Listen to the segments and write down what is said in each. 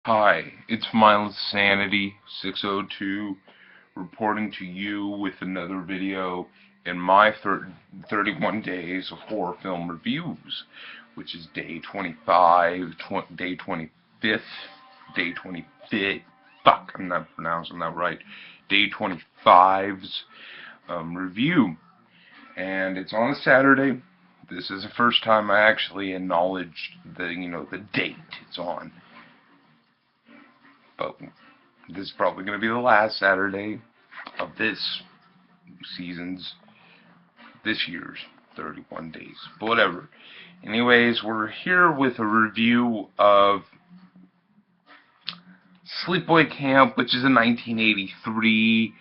Hi, it's Mindless Sanity 602 reporting to you with another video in my 31 days of horror film reviews, which is day 25, day 25th, day 25th, fuck, I'm not pronouncing that right, day 25's review, and it's on a Saturday. This is the first time I actually acknowledged the date it's on. But this is probably going to be the last Saturday of this year's 31 days. But whatever. Anyways, we're here with a review of Sleepaway Camp, which is a 1983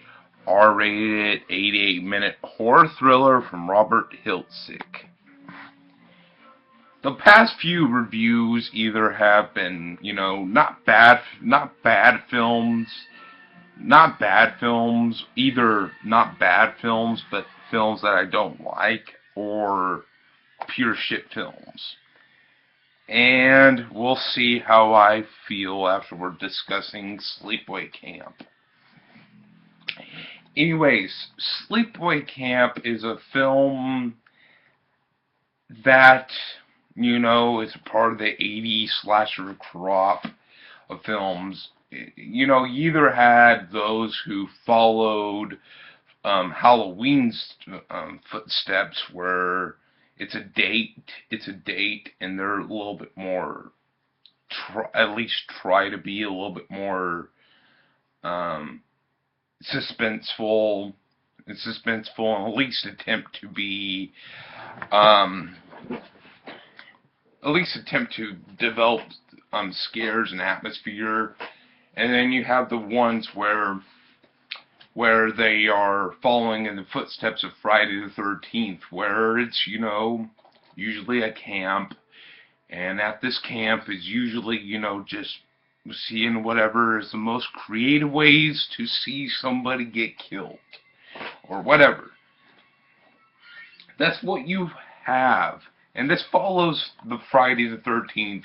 R-rated 88-minute horror thriller from Robert Hiltzik. The past few reviews either have been, not bad films, either not bad films, but films that I don't like, or pure shit films. And we'll see how I feel after we're discussing Sleepaway Camp. Anyways, Sleepaway Camp is a film that it's a part of the 80s slasher crop of films. You either had those who followed Halloween's footsteps, where it's a date, and they're a little bit more, at least try to be a little bit more suspenseful, and at least attempt to be at least attempt to develop scares and atmosphere. And then you have the ones where they are following in the footsteps of Friday the 13th, where it's, usually a camp, and at this camp is usually, just seeing whatever is the most creative ways to see somebody get killed, or whatever. That's what you have. And this follows the Friday the 13th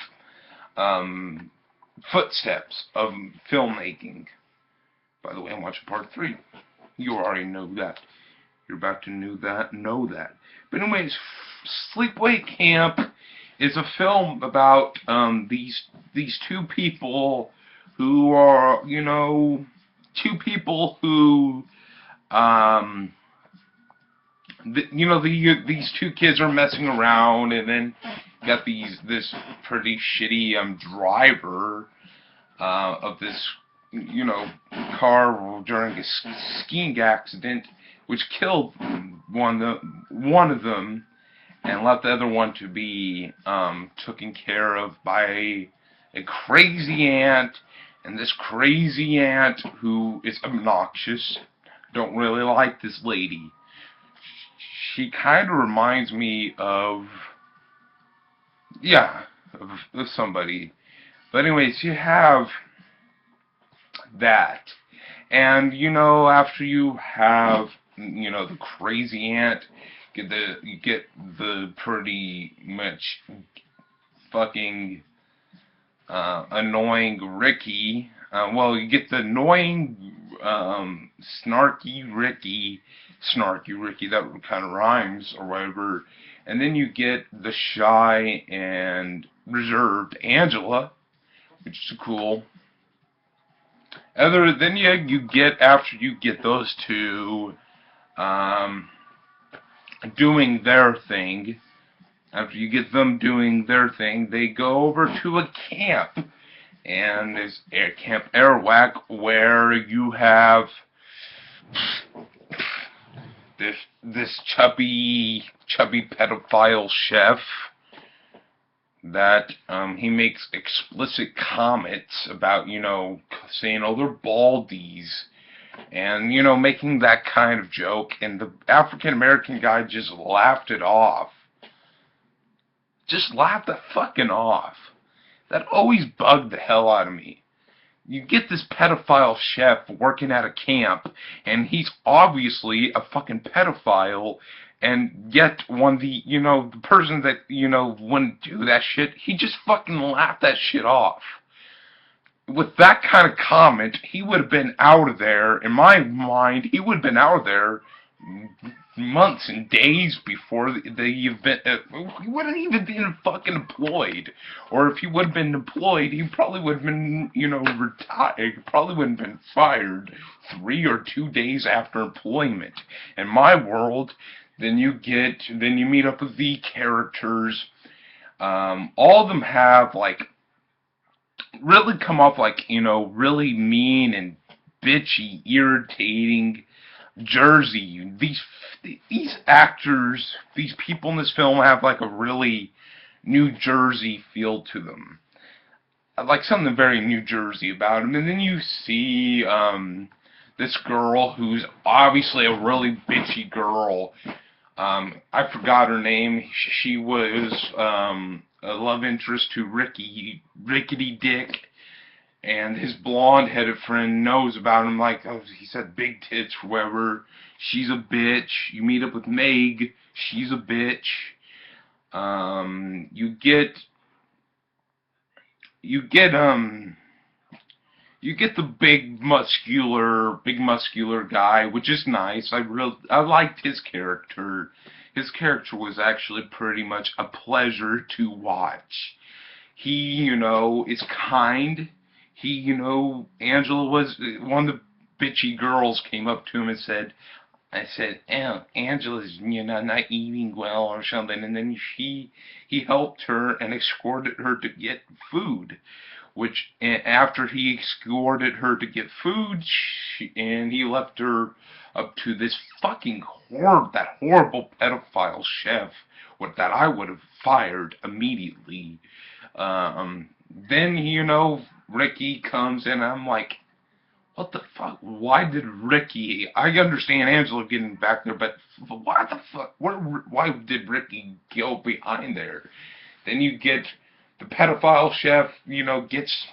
footsteps of filmmaking. By the way, I'm watching part 3. You already know that. You're about to know that. But anyways, Sleepaway Camp is a film about these two people who are, these two kids are messing around, and then you got this pretty shitty driver of this car during a skiing accident, which killed one of them and left the other one to be taken care of by a crazy aunt. And this crazy aunt, who is obnoxious, don't really like this lady. She kind of reminds me of somebody. But anyways, you have that. And, after you have, the crazy aunt, you get the pretty much fucking annoying Ricky. You get the annoying, snarky Ricky, that kind of rhymes, or whatever. And then you get the shy and reserved Angela, which is cool. After you get those two doing their thing, after you get them doing their thing, they go over to a camp. And it's Camp Arawak, where you have this chubby pedophile chef that he makes explicit comments about, saying, oh, they're baldies, and, making that kind of joke, and the African American guy just laughed it off. Just laughed the fucking off. That always bugged the hell out of me. You get this pedophile chef working at a camp, and he's obviously a fucking pedophile, and yet when the person that, wouldn't do that shit, he just fucking laughed that shit off. with that kind of comment, he would have been out of there. In my mind, he would have been out of there months and days before the event. He wouldn't even been fucking employed. Or if he would have been employed, he probably would have been, retired. He probably would have been fired 3 or 2 days after employment. In my world, then you meet up with the characters. All of them have, like, really come off like, really mean and bitchy, irritating Jersey. These actors, these people in this film have like a really New Jersey feel to them. Like something very New Jersey about them. And then you see this girl who's obviously a really bitchy girl. I forgot her name. She was a love interest to Rickety Dick, and his blonde-headed friend knows about him. Like, oh, he said big tits, whoever. She's a bitch. You meet up with Meg. She's a bitch. You get the big muscular guy, which is nice. I liked his character. His character was actually pretty much a pleasure to watch. He, is kind. He, Angela was one of the bitchy girls came up to him and said, "Oh, Angela's, not eating well or something," and then he helped her and escorted her to get food. Which, after he escorted her to get food, and he left her up to this that horrible pedophile chef, that I would have fired immediately. Then, Ricky comes in, and I'm like, what the fuck? Why did Ricky? I understand Angela getting back there, but why the fuck? Why did Ricky go behind there? Then you get the pedophile chef, gets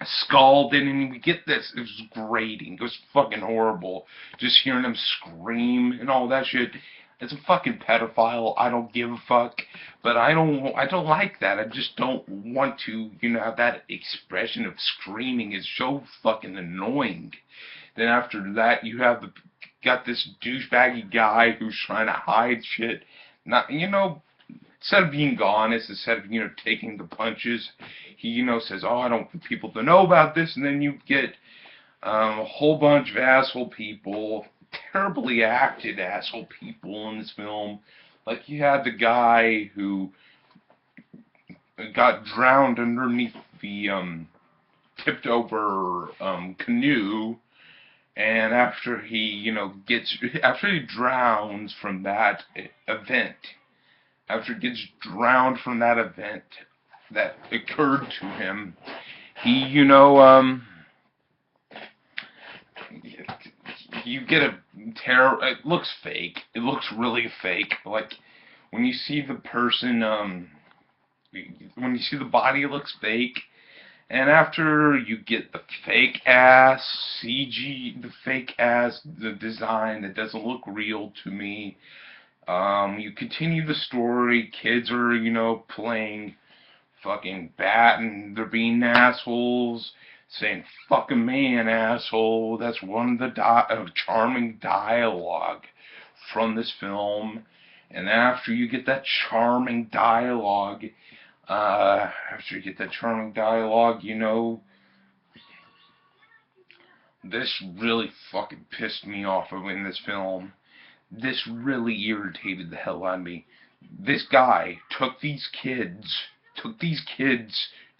scalded, and we get this. It was grating. It was fucking horrible. Just hearing him scream and all that shit. As a fucking pedophile, I don't give a fuck. But I don't like that. I just don't want to, have that expression of screaming. It's so fucking annoying. Then after that, you got this douchebaggy guy who's trying to hide shit. Not, instead of being honest, instead of, taking the punches, he, says, "Oh, I don't want people to know about this," and then you get a whole bunch of asshole people, terribly acted asshole people in this film. Like, you had the guy who got drowned underneath the, tipped over, canoe, and after he, after he drowns from that event, after he gets drowned from that event that occurred to him, he, you get a terror. It looks fake. It looks really fake. Like, when you see the person, when you see the body, it looks fake. And after you get the fake ass CG, the design that doesn't look real to me, you continue the story. Kids are, playing fucking bat, and they're being assholes, saying "fucking man, asshole." That's one of the charming dialogue from this film. And after you get that charming dialogue, this really fucking pissed me off in this film. This really irritated the hell out of me. This guy took these kids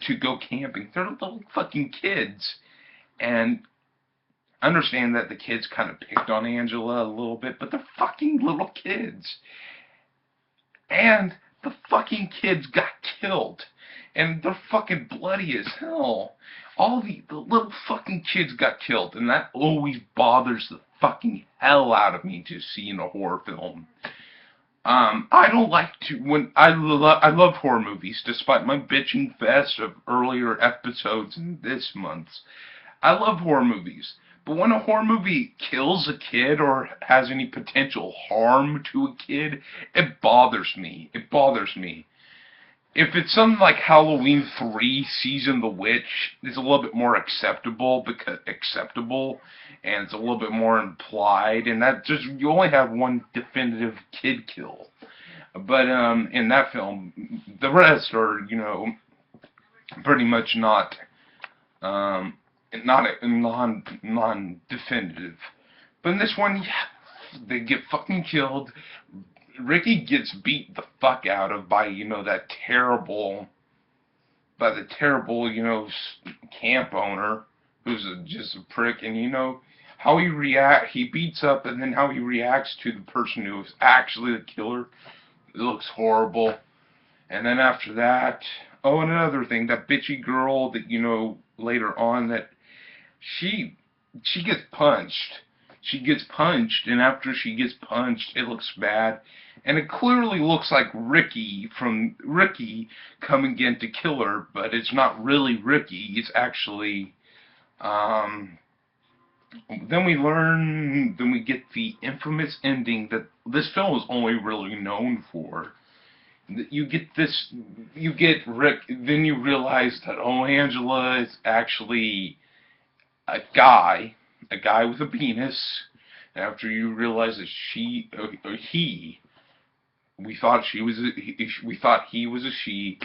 to go camping. They're little fucking kids. And understand that the kids kind of picked on Angela a little bit, but they're fucking little kids. And the fucking kids got killed. And they're fucking bloody as hell. All the little fucking kids got killed. And that always bothers the fucking hell out of me to see in a horror film. I don't like to, I love horror movies, despite my bitching fest of earlier episodes in this month's. I love horror movies. But when a horror movie kills a kid or has any potential harm to a kid, it bothers me. It bothers me. if it's something like Halloween 3 Season the Witch, it's a little bit more acceptable, and it's a little bit more implied, and that just, you only have one definitive kid kill. But in that film, the rest are, pretty much not non-definitive. But in this one, yeah, they get fucking killed. Ricky gets beat the fuck out of by, the terrible, camp owner, who's just a prick, and how he beats up, and then how he reacts to the person who is actually the killer, it looks horrible. And then after that, oh, and another thing, that bitchy girl that, later on, that she gets punched. She gets punched, and after she gets punched, it looks bad. And it clearly looks like Ricky coming in to kill her, but it's not really Ricky. It's actually, then we get the infamous ending that this film is only really known for. You get Rick, then you realize that, oh, Angela is actually a guy with a penis. After you realize that we thought he was a she,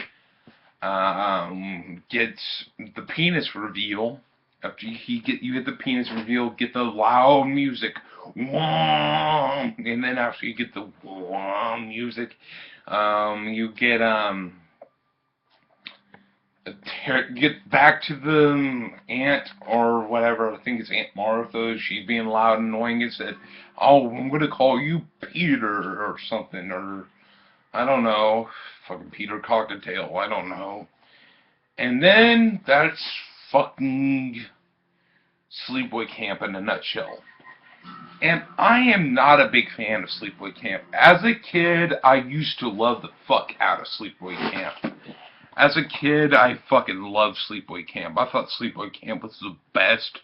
gets the penis reveal. After you get the penis reveal, get the loud music, and then after you get the music, you get back to the aunt or whatever. I think it's Aunt Martha. She's being loud and annoying and said, "Oh, I'm gonna call you Peter or something," or I don't know, fucking Peter Cockatail. I don't know. And then that's fucking Sleepaway Camp in a nutshell. And I am not a big fan of Sleepaway Camp. As a kid, I used to love the fuck out of Sleepaway Camp. As a kid, I fucking loved Sleepaway Camp. I thought Sleepaway Camp was one of the best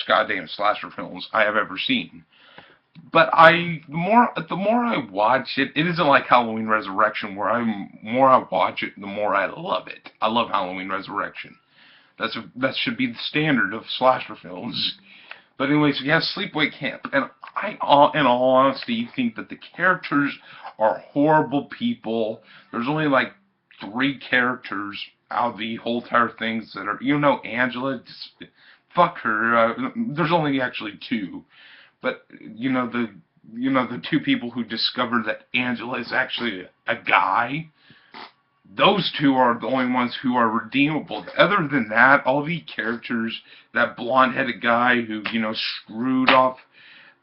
goddamn slasher films I have ever seen. But the more I watch it, it isn't like Halloween Resurrection, where the more I watch it, the more I love it. I love Halloween Resurrection. That should be the standard of slasher films. But anyways, we have Sleepaway Camp, and I, in all honesty, think that the characters are horrible people. There's only like 3 characters out of the whole entire things that are, Angela, just fuck her. There's only actually 2, but the 2 people who discover that Angela is actually a guy. Those 2 are the only ones who are redeemable. Other than that, all the characters, that blonde-headed guy who, screwed off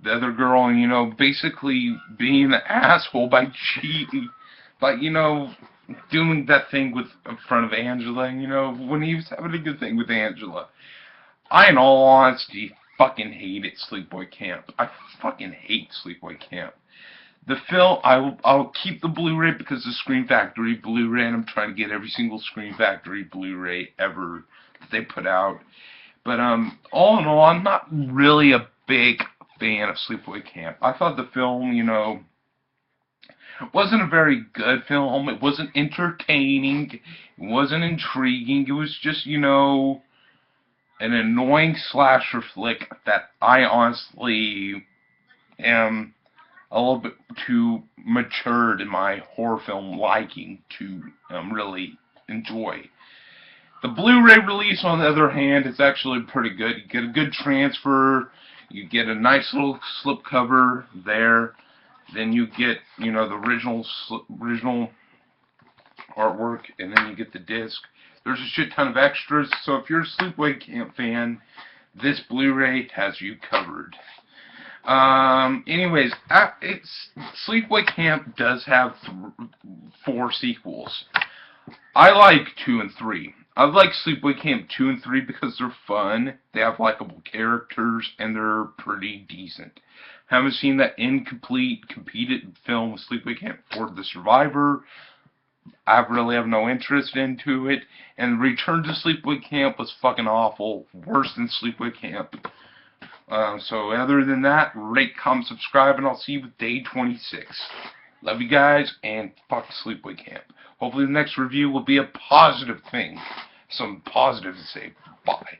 the other girl and, basically being an asshole by cheating, by, doing that thing in front of Angela, when he was having a good thing with Angela. I, in all honesty, fucking hated Sleepaway Camp. I fucking hate Sleepaway Camp. The film, I'll keep the Blu-ray because the Scream Factory Blu-ray, and I'm trying to get every single Scream Factory Blu-ray ever that they put out. But all in all, I'm not really a big fan of Sleepaway Camp. I thought the film, wasn't a very good film. It wasn't entertaining. It wasn't intriguing. It was just, an annoying slasher flick that I honestly am a little bit too matured in my horror film liking to really enjoy. The Blu-ray release, on the other hand, is actually pretty good. You get a good transfer. You get a nice little slipcover there. Then you get, the original artwork, and then you get the disc. There's a shit ton of extras, so if you're a Sleepaway Camp fan, this Blu-ray has you covered. Anyways, Sleepaway Camp does have 4 sequels. I like 2 and 3. I like Sleepaway Camp 2 and 3 because they're fun, they have likable characters, and they're pretty decent. Haven't seen that incomplete, competed film with Sleepaway Camp 4 The Survivor. I really have no interest into it. And Return to Sleepaway Camp was fucking awful. Worse than Sleepaway Camp. So other than that, rate, comment, subscribe, and I'll see you with day 26. Love you guys, and fuck Sleepaway Camp. Hopefully the next review will be a positive thing. Something positive to say. Bye.